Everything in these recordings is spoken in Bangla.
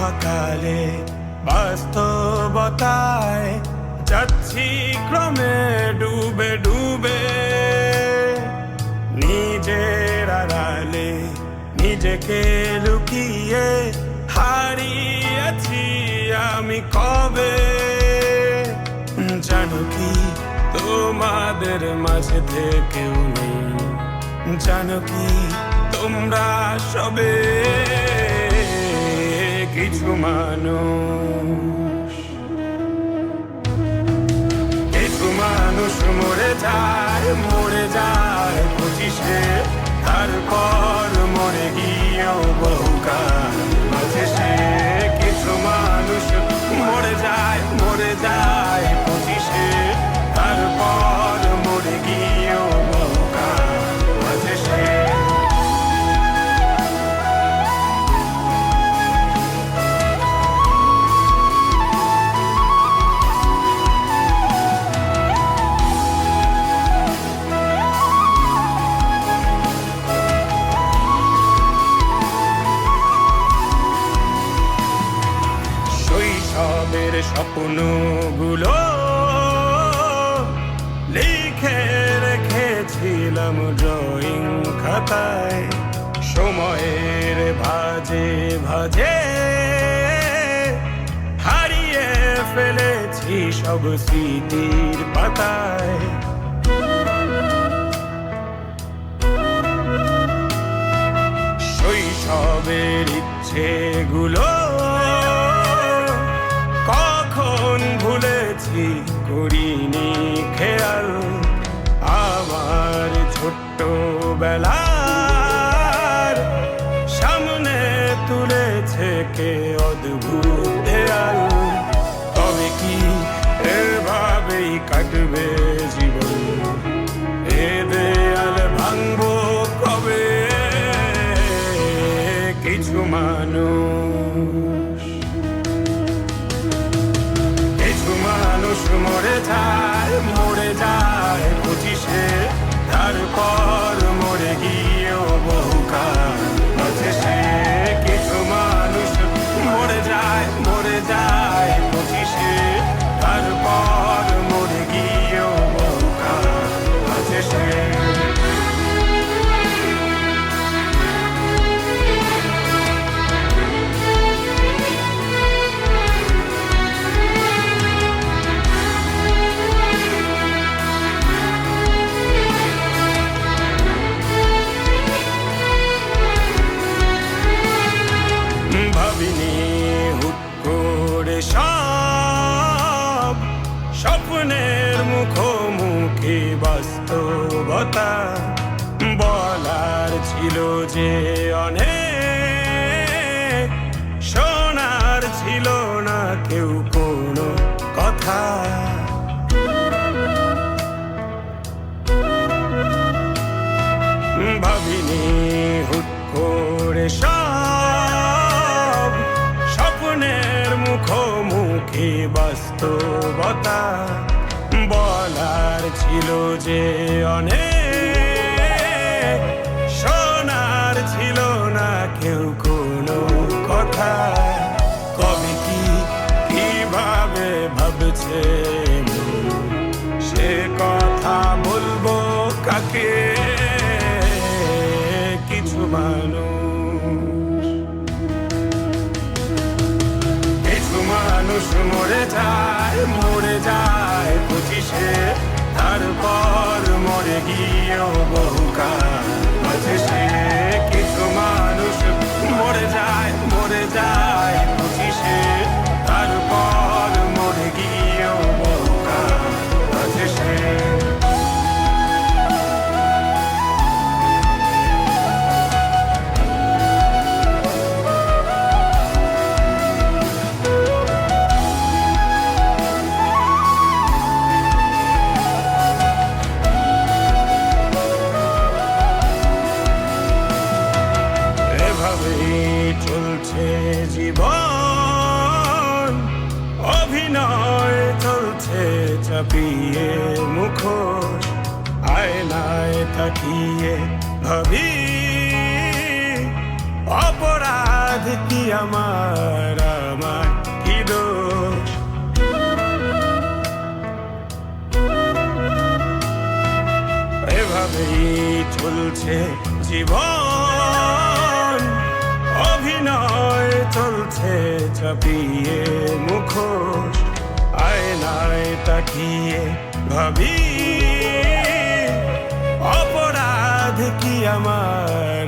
সকালে বাস্তবতায় যাচ্ছি ক্রমে ডুবে ডুবে, নিজের আড়ালে নিজেকে লুকিয়ে হারিয়েছি আমি কবে। জানো কি তোমাদের মাঝে থেকেও নেই, জানো কি তোমরা সবে কিছু মানুষ, কিছু মানুষ মরে যায় 25-এ, তারপর মরে গিয়েও বহুকাল আছে সে। কিছু মানুষ মরে যায় 25-এ, তারপর মরে গিয়েও বহুকাল আছে সে। শৈশবের স্বপ্নগুলো লিখে রেখেছিলাম ড্রয়িং খাতায়, সময়ের ভাজে ভাজে হারিয়ে ফেলেছি সব স্মৃতির পাতায়। শৈশবের ইচ্ছেগুলো কখন ভুলেছি করিনি খেয়াল, আমার ছোট্ট বেলার সামনে তুলেছে কে অদ্ভুত দেয়াল। তবে কি এভাবেই কাটবে জীবন, এ দেয়াল ভাঙবো কবে? কিছু মানুষ, কিছু মানুষ মরে যায় 25-এ, তারপর মরে গিয়েও বহুকাল আছে সে। কিছু মানুষ মরে যায় 25-এ, তারপর মরে গিয়েও বহুকাল আছে সে। ভাবিনি হুট করে সব স্বপ্নের মুখোমুখি বাস্তবতা, বলার ছিল যে অনেক, শোনার ছিল না কেউ কোনো কথা। ভাবিনি হুট করে সব স্বপ্নের মুখোমুখি বাস্তবতা, বলার ছিল যে অনেক, শোনার ছিল না কেউ কোনো কথা। কবে কি কিভাবে ভাবছে সে কথা বলবো কাকে? কিছু মানুষ, কিছু মানুষ মরে যায় 25-এ, তারপর মরে গিয়েও বহুকাল আছে সে। কিছু মানুষ মরে যায় 25-এ, তারপর মরে গিয়েও বহুকাল আছে সে। চলছে জীবন, অভিনয় চলছে চাপিয়ে মুখোশ, আয়নায় তাকিয়ে ভাবি অপরাধ কি আমার চাপিয়ে মুখোশ আয়নায় তাকিয়ে ভাবি অপরাধ কি আমার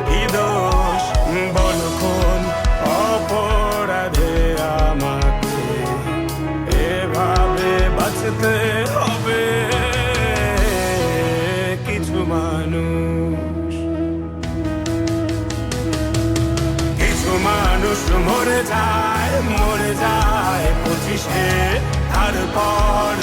কি দোষ বলক্ষণ অপরাধে আমাকে এভাবে বাঁচতে হবে কিছু মানুষ মরে যায় 25-এ তারপর